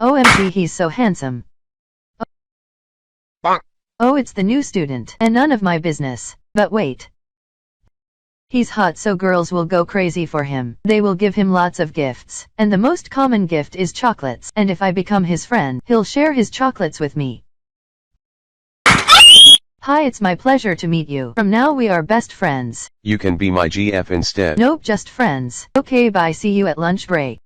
OMG, he's so handsome. Bonk. Oh, it's the new student, and none of my business. But wait. He's hot, so girls will go crazy for him. They will give him lots of gifts, and the most common gift is chocolates. And if I become his friend, he'll share his chocolates with me. Hi, it's my pleasure to meet you. From now we are best friends. You can be my GF instead. Nope, just friends. Okay, bye, see you at lunch break.